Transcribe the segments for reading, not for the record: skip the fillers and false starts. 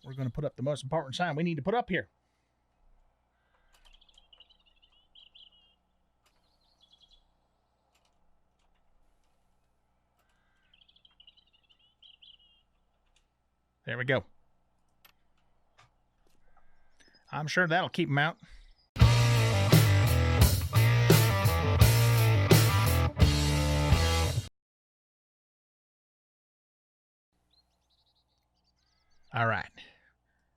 we're going to put up the most important sign we need to put up here. There we go. I'm sure that'll keep them out. All right.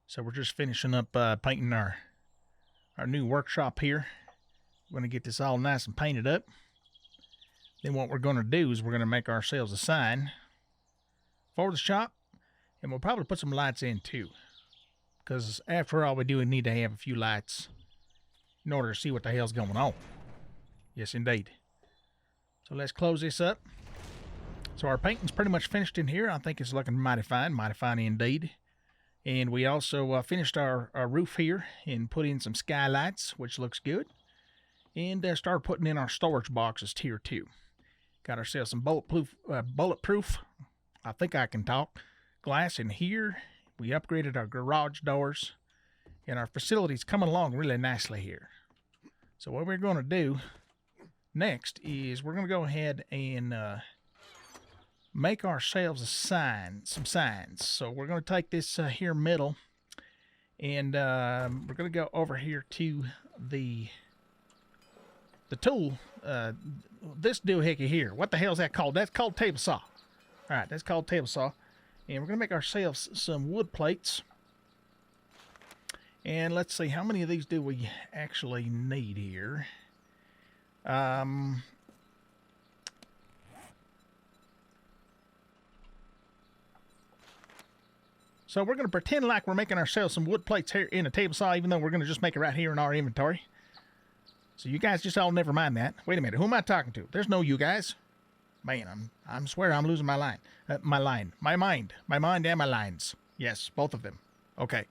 So we're just finishing up painting our new workshop here. We're going to get this all nice and painted up. Then what we're going to do is we're going to make ourselves a sign for the shop. And we'll probably put some lights in too. Because after all, we do need to have a few lights in order to see what the hell's going on. Yes, indeed. So let's close this up. So our painting's pretty much finished in here. I think it's looking mighty fine indeed. And we also finished our roof here and put in some skylights, which looks good. And started putting in our storage boxes here too. Got ourselves some bulletproof, I think I can talk, glass in here. We upgraded our garage doors, and our facility's coming along really nicely here. So what we're going to do next is we're going to go ahead and make ourselves a sign, some signs. So we're going to take this here middle, and we're going to go over here to the tool, this doohickey here. What the hell is that called? That's called table saw. All right, that's called table saw. And we're going to make ourselves some wood plates. And let's see, how many of these do we actually need here? So we're going to pretend like we're making ourselves some wood plates here in a table saw, even though we're going to just make it right here in our inventory. So you guys just all never mind that. Wait a minute, who am I talking to? There's no you guys. Man, I swear I'm losing my line. My mind and my lines. Yes, both of them. Okay.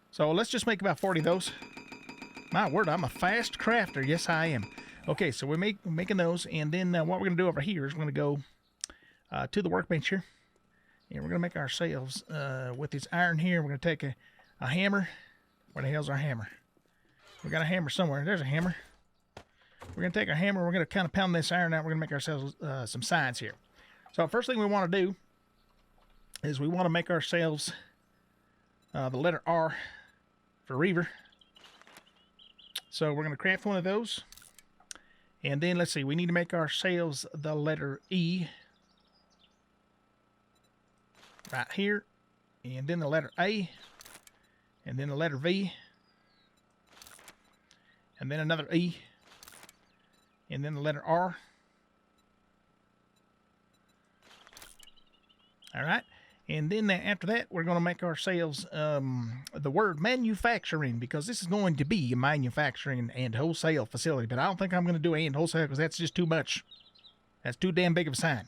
So let's just make about 40 of those. My word, I'm a fast crafter. Yes, I am. Okay, so we're making those, and then what we're going to do over here is we're going to go to the workbench here, and we're going to make ourselves, with this iron here, we're going to take a hammer. Where the hell's our hammer? We got a hammer somewhere. There's a hammer. We're going to take our hammer, we're going to kind of pound this iron out, we're going to make ourselves some signs here. So first thing we want to do is we want to make ourselves the letter R for Reaver. So we're going to craft one of those. And then let's see, we need to make ourselves the letter E right here. And then the letter A. And then the letter V. And then another E. And then the letter R. All right. And then after that, we're going to make ourselves the word manufacturing, because this is going to be a manufacturing and wholesale facility. But I don't think I'm going to do and wholesale because that's just too much. That's too damn big of a sign.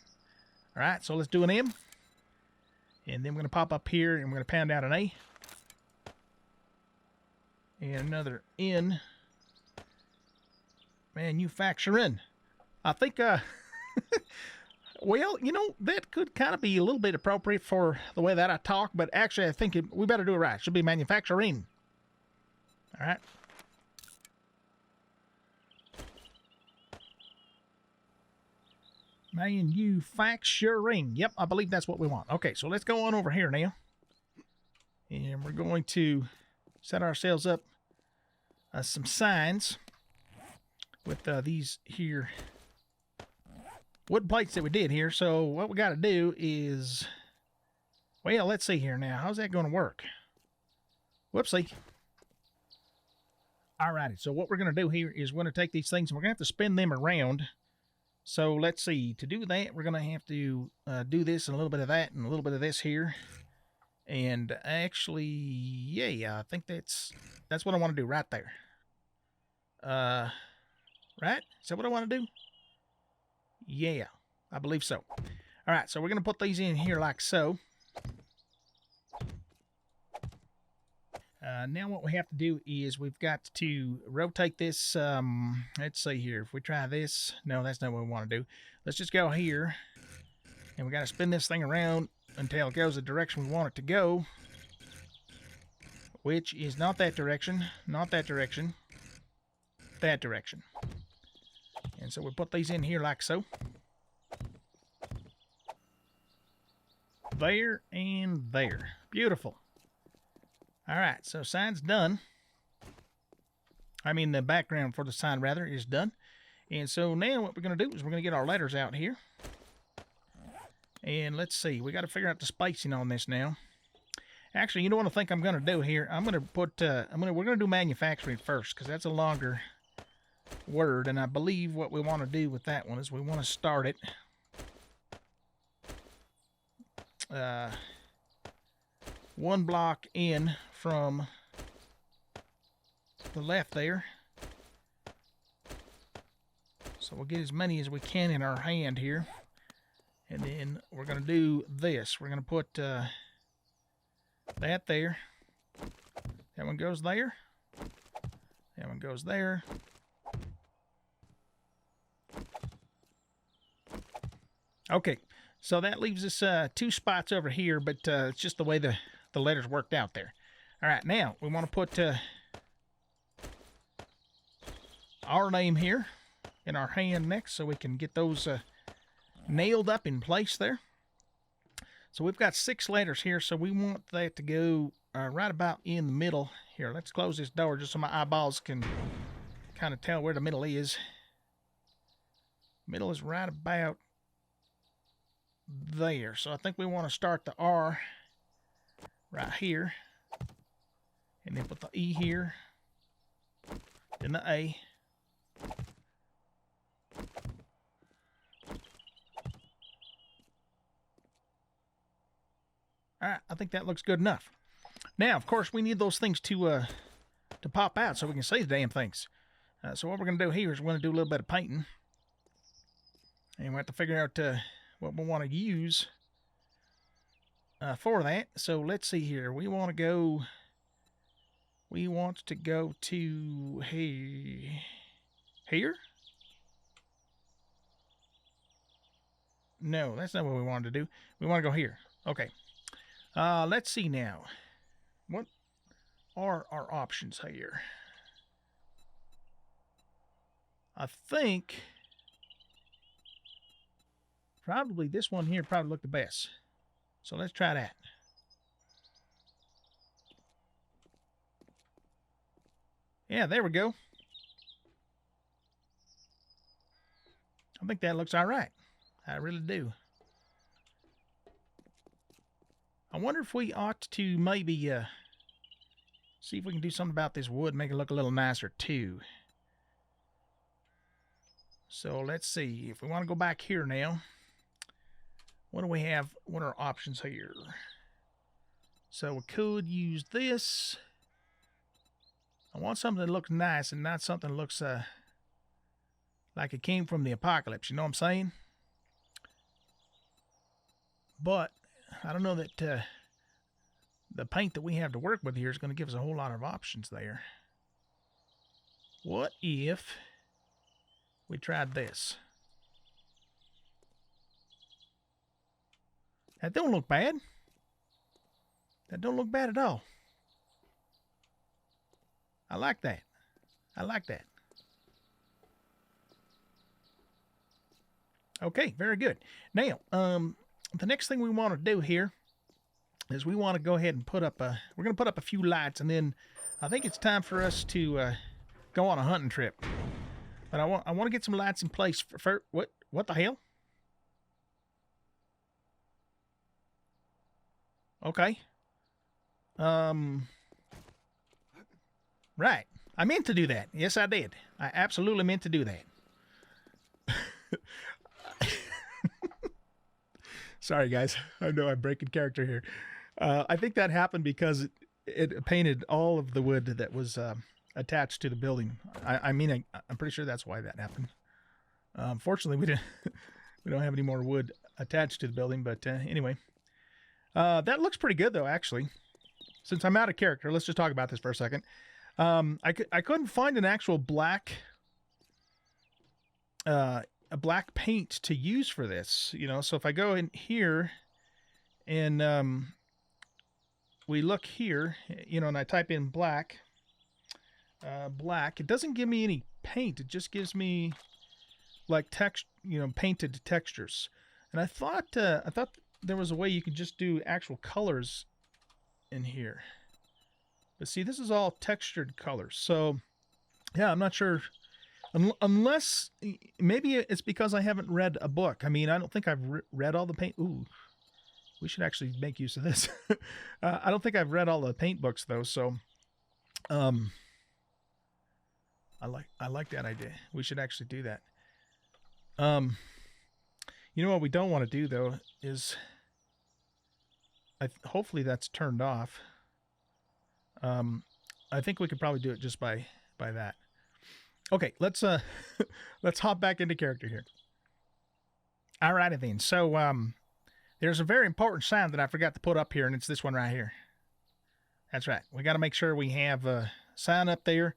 All right. So let's do an M. And then we're going to pop up here and we're going to pound out an A. And another N. Manufacturing. I think, well, you know, that could kind of be a little bit appropriate for the way that I talk, but actually I think we better do it right. It should be manufacturing. All right. Manufacturing. Yep, I believe that's what we want. Okay, so let's go on over here now. And we're going to set ourselves up some signs with these here wood plates that we did here. So what we got to do is, well, let's see here now. How's that going to work? Whoopsie. Alrighty, so what we're going to do here is we're going to take these things and we're going to have to spin them around. So let's see. To do that, we're going to have to do this and a little bit of that and a little bit of this here. And actually, yeah, I think that's what I want to do right there. Right? Is that what I want to do? Yeah, I believe so. All right, so we're going to put these in here like so. Now what we have to do is we've got to rotate this. Let's see here. If we try this, no, that's not what we want to do. Let's just go here, and we got to spin this thing around until it goes the direction we want it to go. which is not that direction, not that direction, that direction. And so we put these in here like so. There and there. Beautiful. All right, so sign's done. I mean, the background for the sign, rather, is done. And so now what we're going to do is we're going to get our letters out here. And let's see. We got to figure out the spacing on this now. Actually, you know what I think I'm going to do here? I'm going to put, we're going to do manufacturing first, because that's a longer word. And I believe what we want to do with that one is we want to start it one block in from the left there. So we'll get as many as we can in our hand here. And then we're going to do this. We're going to put that there. That one goes there. That one goes there. Okay, so that leaves us 2 spots over here, but it's just the way the letters worked out there. All right, now we want to put our name here in our hand next so we can get those nailed up in place there. So we've got 6 letters here, so we want that to go right about in the middle. Here, let's close this door just so my eyeballs can kind of tell where the middle is. Middle is right about there. So I think we want to start the R right here, and then put the E here, then the A. All right, I think that looks good enough. Now, of course, we need those things to pop out so we can see the damn things. So what we're going to do here is we're going to do a little bit of painting. And we have to figure out what we want to use for that. So let's see here. We want to go to here? No, that's not what we wanted to do. We want to go here. Okay. Let's see now. What are our options here? I think probably this one here probably looked the best. So let's try that. Yeah, there we go. I think that looks all right. I really do. I wonder if we ought to maybe see if we can do something about this wood, make it look a little nicer too. So let's see. If we want to go back here now, what do we have? What are our options here? So we could use this. I want something that looks nice and not something that looks like it came from the apocalypse. You know what I'm saying? But I don't know that the paint that we have to work with here is going to give us a whole lot of options there. What if we tried this? That don't look bad. That don't look bad at all. I like that. I like that. Okay, very good. Now, the next thing we want to do here is we want to go ahead and put up we're going to put up a few lights, and then I think it's time for us to go on a hunting trip. But I want to get some lights in place for what the hell? Okay. Right. I meant to do that. Yes, I did. I absolutely meant to do that. Sorry, guys. I know I'm breaking character here. I think that happened because it painted all of the wood that was attached to the building. I'm pretty sure that's why that happened. Fortunately, we don't have any more wood attached to the building. But anyway, that looks pretty good, though, actually. Since I'm out of character, let's just talk about this for a second. I couldn't find an actual black a black paint to use for this, you know. So if I go in here and we look here, you know, and I type in black, it doesn't give me any paint. It just gives me like text, you know, painted textures. And I thought there was a way you could just do actual colors in here. But see, this is all textured colors. So yeah, I'm not sure. Unless maybe it's because I haven't read a book. I mean, I don't think I've read all the paint. Ooh, we should actually make use of this. I don't think I've read all the paint books though. So, I like that idea. We should actually do that. You know what we don't want to do though is, hopefully that's turned off. I think we could probably do it just by that. Okay, let's let's hop back into character here. Alrighty then. So there's a very important sign that I forgot to put up here, and it's this one right here. That's right. We got to make sure we have a sign up there.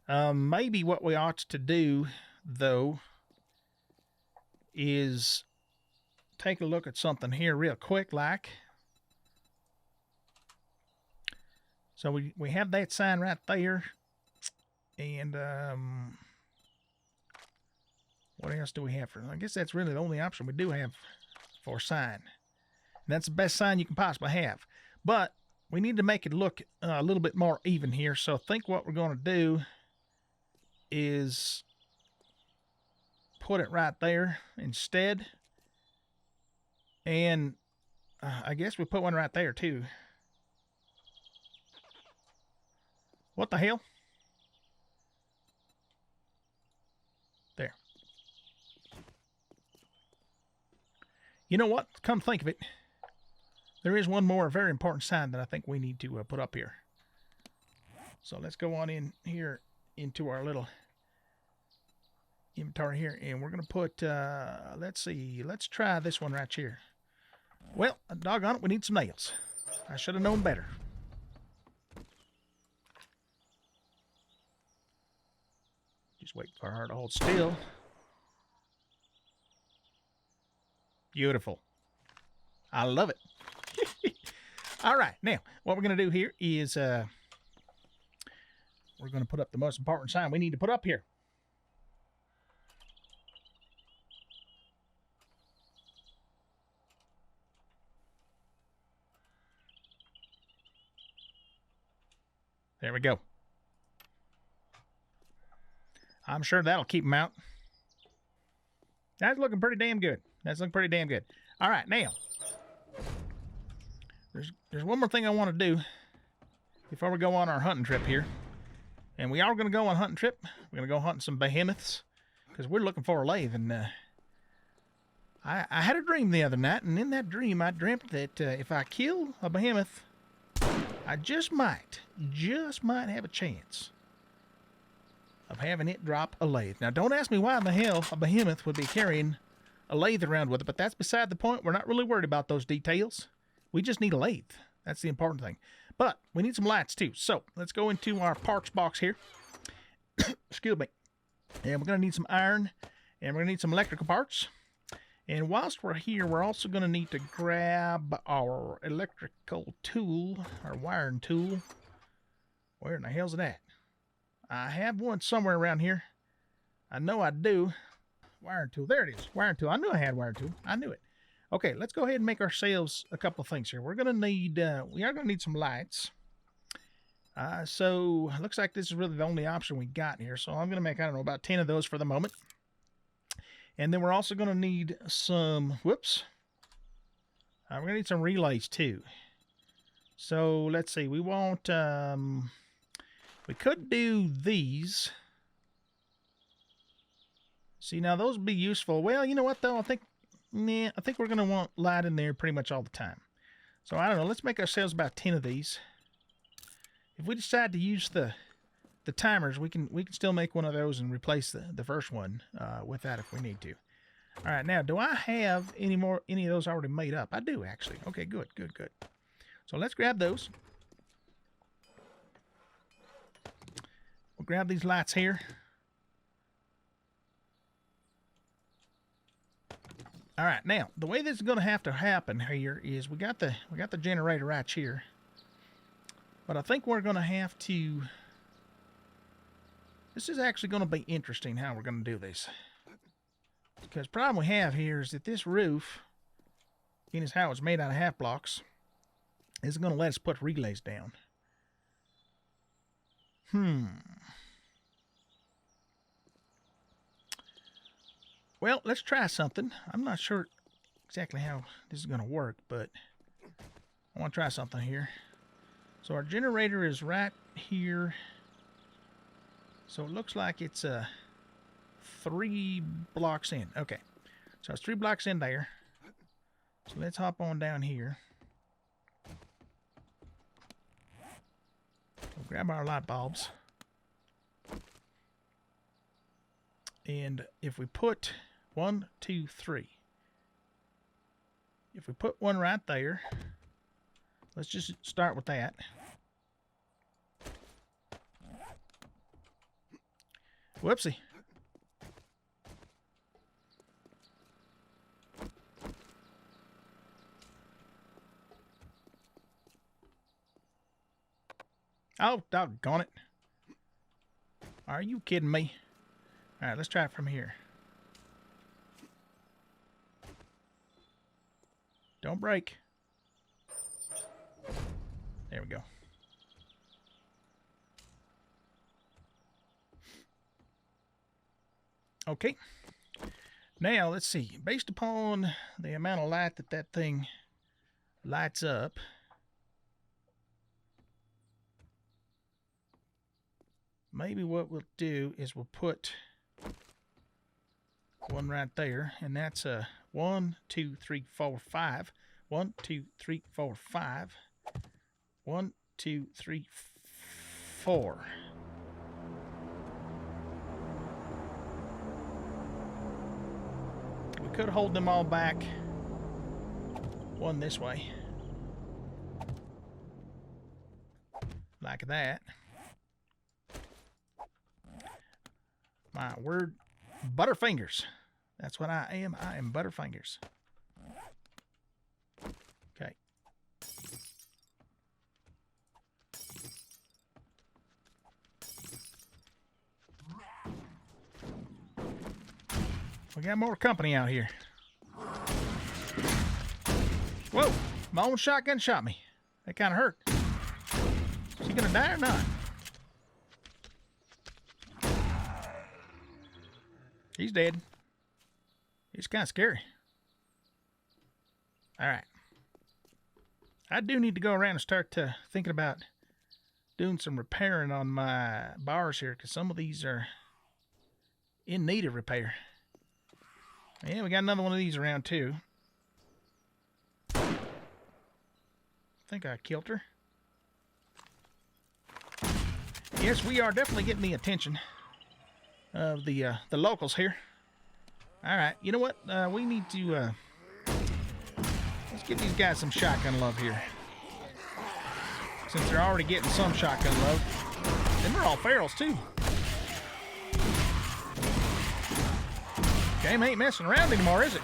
Maybe what we ought to do though is take a look at something here real quick, like. So we have that sign right there. And what else do we have for? I guess that's really the only option we do have for a sign. And that's the best sign you can possibly have. But we need to make it look a little bit more even here. So I think what we're going to do is put it right there instead. And I guess we put one right there too. What the hell? There. You know what? Come think of it, there is one more very important sign that I think we need to put up here. So let's go on in here into our little inventory here, and we're going to put, let's see, let's try this one right here. Well, doggone it, we need some nails. I should have known better. Just wait for her to hold still. Beautiful. I love it. All right, now what we're going to do here is we're going to put up the most important sign we need to put up here. There we go. I'm sure that'll keep them out. That's looking pretty damn good. That's looking pretty damn good. All right, now there's one more thing I want to do before we go on our hunting trip here. And we are going to go on a hunting trip. We're going to go hunting some behemoths because we're looking for a lathe. And I had a dream the other night, and in that dream I dreamt that if I kill a behemoth, I just might have a chance of having it drop a lathe. Now, don't ask me why in the hell a behemoth would be carrying a lathe around with it, but that's beside the point. We're not really worried about those details. We just need a lathe. That's the important thing. But we need some lights too. So let's go into our parts box here. Excuse me. And we're going to need some iron, and we're going to need some electrical parts. And whilst we're here, we're also going to need to grab our electrical tool, our wiring tool. Where in the hell's it at? I have one somewhere around here. I know I do. Wiring tool. There it is. Wiring tool. I knew I had wiring tool. I knew it. Okay, let's go ahead and make ourselves a couple of things here. We're going to need, we are going to need some lights. So it looks like this is really the only option we got here. So I'm going to make, I don't know, about 10 of those for the moment. And then we're also going to need some, whoops. We're going to need some relays too. So let's see. We want, we could do these. See, now those would be useful. Well, you know what though? I think we're going to want light in there pretty much all the time. So I don't know. Let's make ourselves about 10 of these. If we decide to use the timers, we can still make one of those and replace the first one with that if we need to. All right, now do I have any of those already made up? I do actually. Okay, good. So let's grab those. We'll grab these lights here. All right, now the way this is going to have to happen here is we got the generator right here. But I think we're going to have to... This is actually going to be interesting how we're going to do this. Because the problem we have here is that this roof, being as how it's made out of half blocks, isn't going to let us put relays down. Well, let's try something. I'm not sure exactly how this is going to work, but I want to try something here. So our generator is right here. So it looks like it's 3 blocks in. Okay. So it's 3 blocks in there. So let's hop on down here. We'll grab our light bulbs. And if we put 1, 2, 3. If we put one right there, let's just start with that. Whoopsie. Oh, doggone it. Are you kidding me? Alright, let's try it from here. Don't break. There we go. Okay. Now, let's see. Based upon the amount of light that that thing lights up, maybe what we'll do is we'll put one right there, and that's a 1, 2, 3, 4, 5. 1, 2, 3, 4, 5. 1, 2, 3, 4. We could hold them all back one this way, like that. My word, Butterfingers. That's what I am. I am Butterfingers. Okay. We got more company out here. Whoa! My own shotgun shot me. That kind of hurt. Is he gonna die or not? He's dead. It's kind of scary. Alright. I do need to go around and start thinking about doing some repairing on my bars here, because some of these are in need of repair. Yeah, we got another one of these around too. I think I killed her. Yes, we are definitely getting the attention of the locals here. All right, you know what? We need to let's give these guys some shotgun love here, since they're already getting some shotgun love. And they're all ferals too. Game ain't messing around anymore, is it?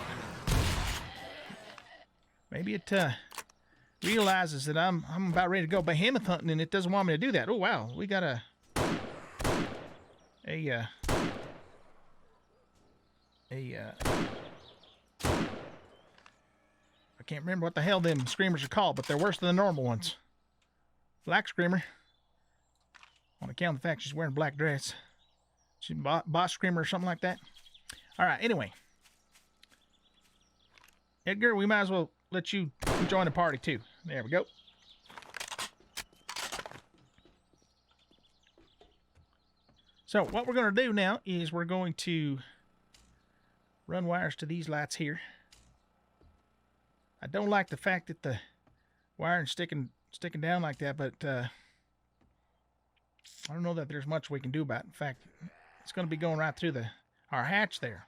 Maybe it realizes that I'm about ready to go behemoth hunting, and it doesn't want me to do that. Oh wow, we got I can't remember what the hell them screamers are called, but they're worse than the normal ones. Black screamer. On account of the fact she's wearing a black dress. She's a boss screamer or something like that. All right, anyway. Edgar, we might as well let you join the party too. There we go. So what we're going to do now is we're going to run wires to these lights here. I don't like the fact that the wiring's sticking down like that, but I don't know that there's much we can do about it. In fact, it's going to be going right through our hatch there.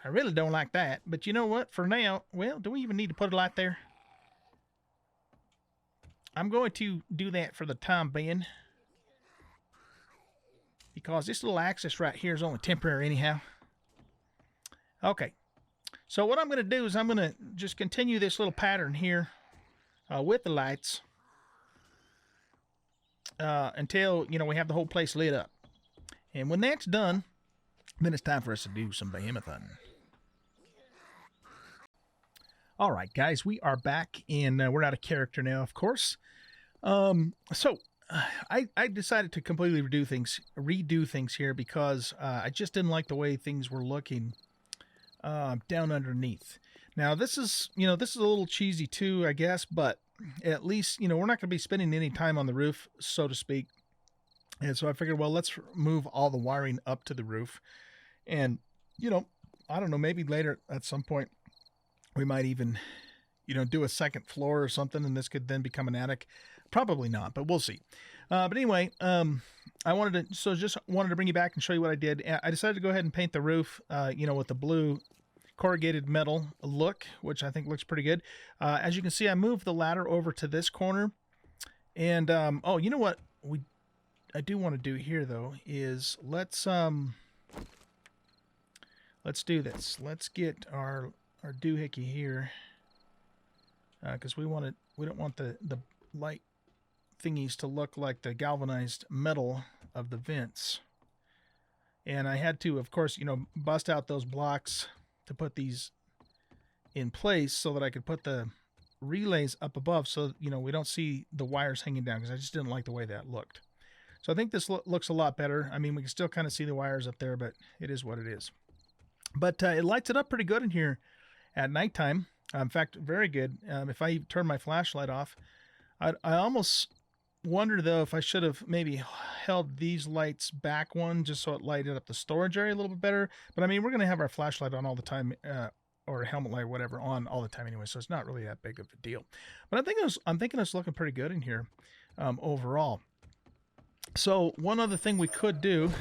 I really don't like that, but you know what? For now, well, do we even need to put a light there? I'm going to do that for the time being, because this little access right here is only temporary anyhow. Okay, so what I'm going to do is I'm going to just continue this little pattern here with the lights. until, you know, we have the whole place lit up. And when that's done, then it's time for us to do some behemoth hunting. All right, guys, we are back, and we're out of character now, of course. So I decided to completely redo things here because I just didn't like the way things were looking down underneath. Now, this is a little cheesy too, I guess, but at least, you know, we're not going to be spending any time on the roof, so to speak. And so I figured, well, let's move all the wiring up to the roof. And, you know, I don't know, maybe later at some point we might even, you know, do a second floor or something, and this could then become an attic. Probably not, but we'll see. But anyway, I wanted to bring you back and show you what I did. I decided to go ahead and paint the roof, you know, with the blue corrugated metal look, which I think looks pretty good. As you can see, I moved the ladder over to this corner. And, oh, you know what I do want to do here, though, is let's do this. Let's get our doohickey here, because we don't want the light thingies to look like the galvanized metal of the vents. And I had to, of course, you know, bust out those blocks to put these in place so that I could put the relays up above, so, you know, we don't see the wires hanging down, because I just didn't like the way that looked. So I think this looks a lot better. I mean, we can still kind of see the wires up there, but it is what it is. But it lights it up pretty good in here at nighttime. In fact, very good. If I turn my flashlight off, I almost wonder, though, if I should have maybe held these lights back one just so it lighted up the storage area a little bit better. But I mean, we're going to have our flashlight on all the time, or helmet light or whatever on all the time anyway, so it's not really that big of a deal. But I'm thinking it's looking pretty good in here overall. So one other thing we could do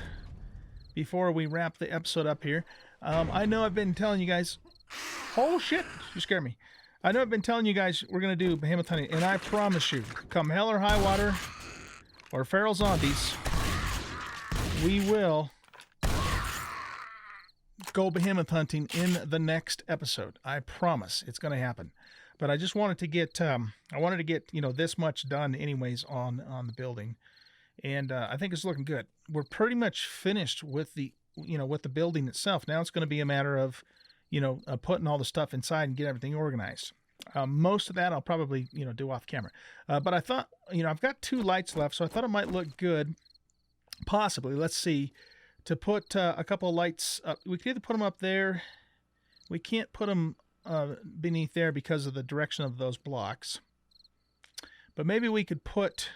before we wrap the episode up here, I know I've been telling you guys, oh shit, you scared me. I know I've been telling you guys we're going to do behemoth hunting, and I promise you, come hell or high water, or feral zombies, we will go behemoth hunting in the next episode. I promise it's going to happen. But I just wanted to get, you know, this much done anyways on the building. And I think it's looking good. We're pretty much finished with the building itself. Now it's going to be a matter of, you know, putting all the stuff inside and get everything organized. Most of that I'll probably, you know, do off camera. But I thought, you know, I've got 2 lights left, so I thought it might look good, possibly, let's see, to put a couple of lights up. We could either put them up there. We can't put them beneath there because of the direction of those blocks. But maybe we could put,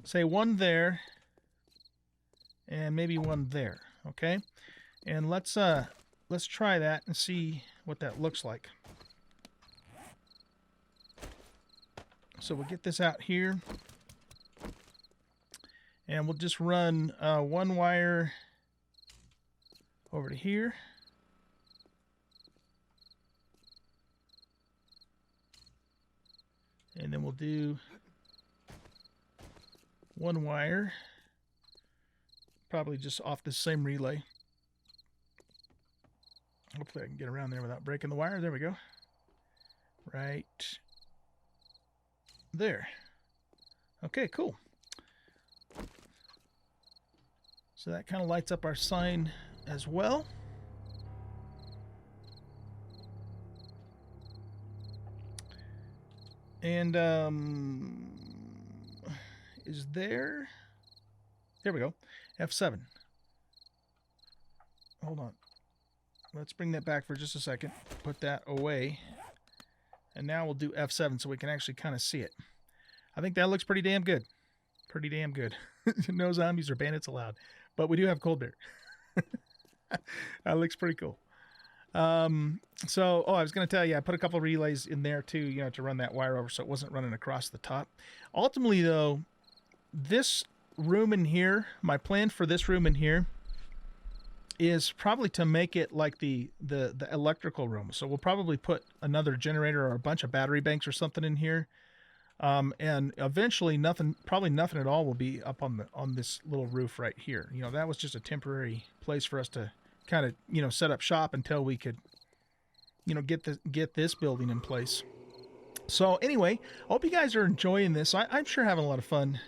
say, one there and maybe one there, okay? And let's try that and see what that looks like. So we'll get this out here, and we'll just run one wire over to here. And then we'll do one wire, probably just off the same relay. Hopefully I can get around there without breaking the wire. There we go. Right there. Okay, cool. So that kind of lights up our sign as well. And is there we go, F7. Hold on, let's bring that back for just a second, put that away, and now we'll do F7 so we can actually kind of see it. I think that looks pretty damn good. No zombies or bandits allowed, but we do have cold bear. That looks pretty cool. I was going to tell you, I put a couple of relays in there too, you know, to run that wire over so it wasn't running across the top. Ultimately, though, this room in here, my plan for this room in here is probably to make it like the electrical room. So we'll probably put another generator or a bunch of battery banks or something in here. And eventually probably nothing at all will be up on this little roof right here. You know, that was just a temporary place for us to kind of, you know, set up shop until we could, you know, get this building in place. So anyway, I hope you guys are enjoying this. I'm sure having a lot of fun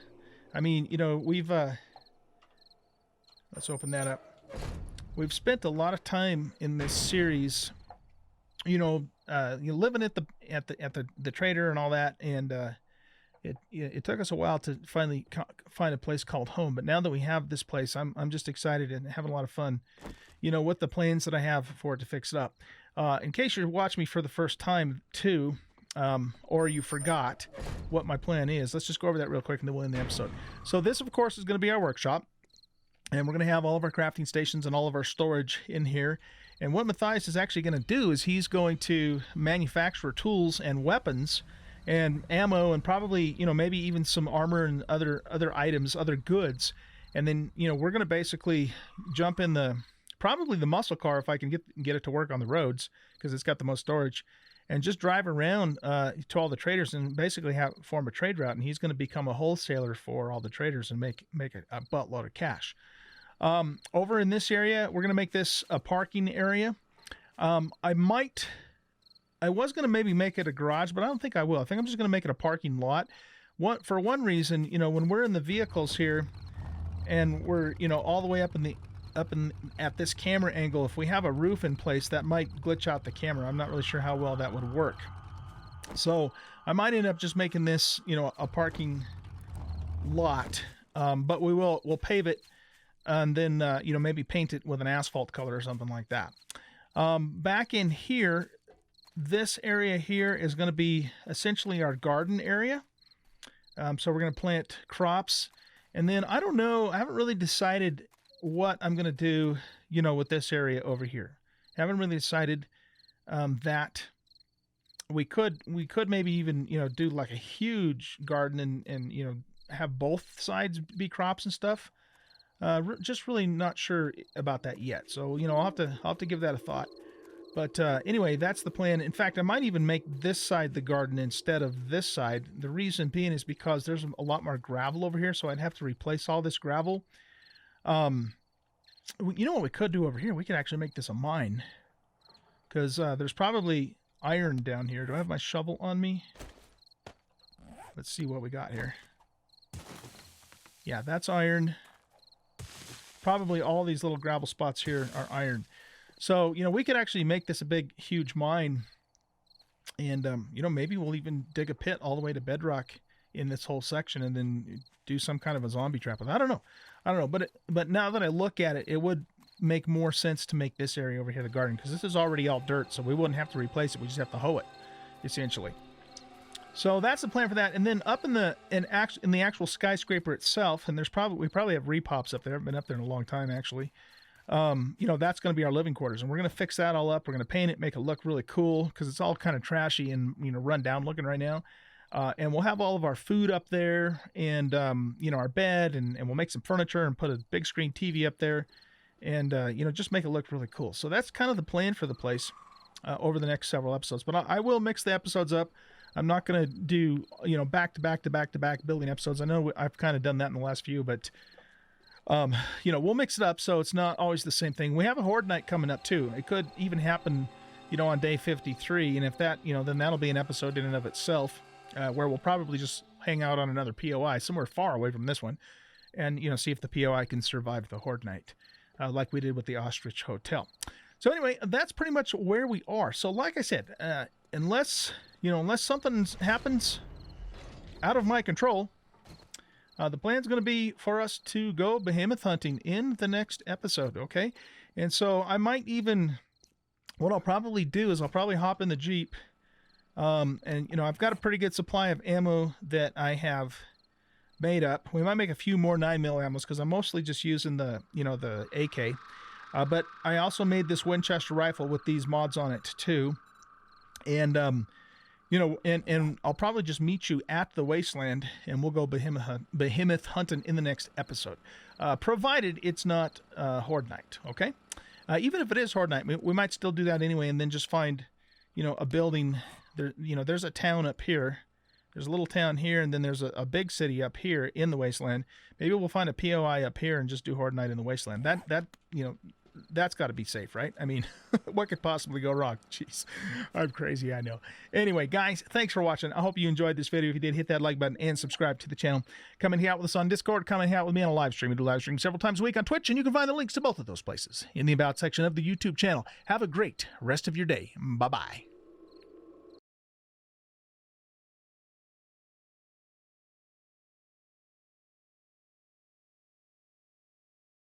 I mean, you know, we've let's open that up. We've spent a lot of time in this series, you know, living at the trader and all that, and it took us a while to finally find a place called home. But now that we have this place, I'm just excited and having a lot of fun, you know, with the plans that I have for it to fix it up. In case you're watching me for the first time too, or you forgot what my plan is, let's just go over that real quick and then we'll end the episode. So this, of course, is going to be our workshop, and we're going to have all of our crafting stations and all of our storage in here. And what Matthias is actually going to do is he's going to manufacture tools and weapons and ammo and probably, you know, maybe even some armor and other items, other goods. And then, you know, we're going to basically jump in probably the muscle car if I can get it to work on the roads, because it's got the most storage, and just drive around to all the traders and basically form a trade route. And he's going to become a wholesaler for all the traders and make a buttload of cash. Over in this area, we're going to make this a parking area. I was going to maybe make it a garage, but I don't think I will. I think I'm just going to make it a parking lot. For one reason, you know, when we're in the vehicles here and we're, you know, all the way up at this camera angle, if we have a roof in place, that might glitch out the camera. I'm not really sure how well that would work. So I might end up just making this, you know, a parking lot, but we'll pave it and then, you know, maybe paint it with an asphalt color or something like that. Back in here, this area here is going to be essentially our garden area. So we're going to plant crops. And then I don't know, I haven't really decided what I'm going to do, you know, with this area over here. I haven't really decided that we could maybe even, you know, do like a huge garden and you know, have both sides be crops and stuff. Just really not sure about that yet. So, you know, I'll have to give that a thought. But anyway, that's the plan. In fact, I might even make this side the garden instead of this side. The reason being is because there's a lot more gravel over here, so I'd have to replace all this gravel. You know what we could do over here? We could actually make this a mine, because there's probably iron down here. Do I have my shovel on me? Let's see what we got here. Yeah, that's iron. Probably all these little gravel spots here are iron. So, you know, we could actually make this a big, huge mine. And, you know, maybe we'll even dig a pit all the way to bedrock in this whole section and then do some kind of a zombie trap with it. I don't know. But now that I look at it, it would make more sense to make this area over here the garden, because this is already all dirt, so we wouldn't have to replace it. We just have to hoe it, essentially. So that's the plan for that. And then up in the actual skyscraper itself, and we probably have repops up there. I haven't been up there in a long time, actually. You know, that's going to be our living quarters, and we're going to fix that all up. We're going to paint it, make it look really cool, because it's all kind of trashy and, you know, run down looking right now. And we'll have all of our food up there, and you know, our bed, and we'll make some furniture and put a big screen TV up there, and you know, just make it look really cool. So that's kind of the plan for the place over the next several episodes. But I will mix the episodes up. I'm not going to do, you know, back to back building episodes. I know I've kind of done that in the last few, but you know, we'll mix it up so it's not always the same thing. We have a Horde night coming up too. It could even happen, you know, on day 53, and if that, you know, then that'll be an episode in and of itself, where we'll probably just hang out on another POI somewhere far away from this one, and, you know, see if the POI can survive the Horde night, like we did with the Ostrich Hotel. So anyway, that's pretty much where we are. So like I said, unless something happens out of my control, the plan's going to be for us to go behemoth hunting in the next episode, okay? And so I might even, what I'll probably do is I'll probably hop in the Jeep, and, you know, I've got a pretty good supply of ammo that I have made up. We might make a few more 9mm ammos, because I'm mostly just using the, you know, the AK. But I also made this Winchester rifle with these mods on it too. And, you know, and I'll probably just meet you at the wasteland, and we'll go behemoth hunting in the next episode, provided it's not Horde night, okay? Even if it is Horde night, we might still do that anyway, and then just find, you know, a building. There, you know, there's a town up here. There's a little town here, and then there's a big city up here in the wasteland. Maybe we'll find a POI up here and just do Horde night in the wasteland. That you know, that's got to be safe, right? I mean, what could possibly go wrong? Jeez, I'm crazy, I know. Anyway, guys, thanks for watching. I hope you enjoyed this video. If you did, hit that like button and subscribe to the channel. Come and hang out with us on Discord. Come and hang out with me on a live stream. We do live stream several times a week on Twitch, and you can find the links to both of those places in the About section of the YouTube channel. Have a great rest of your day. Bye-bye.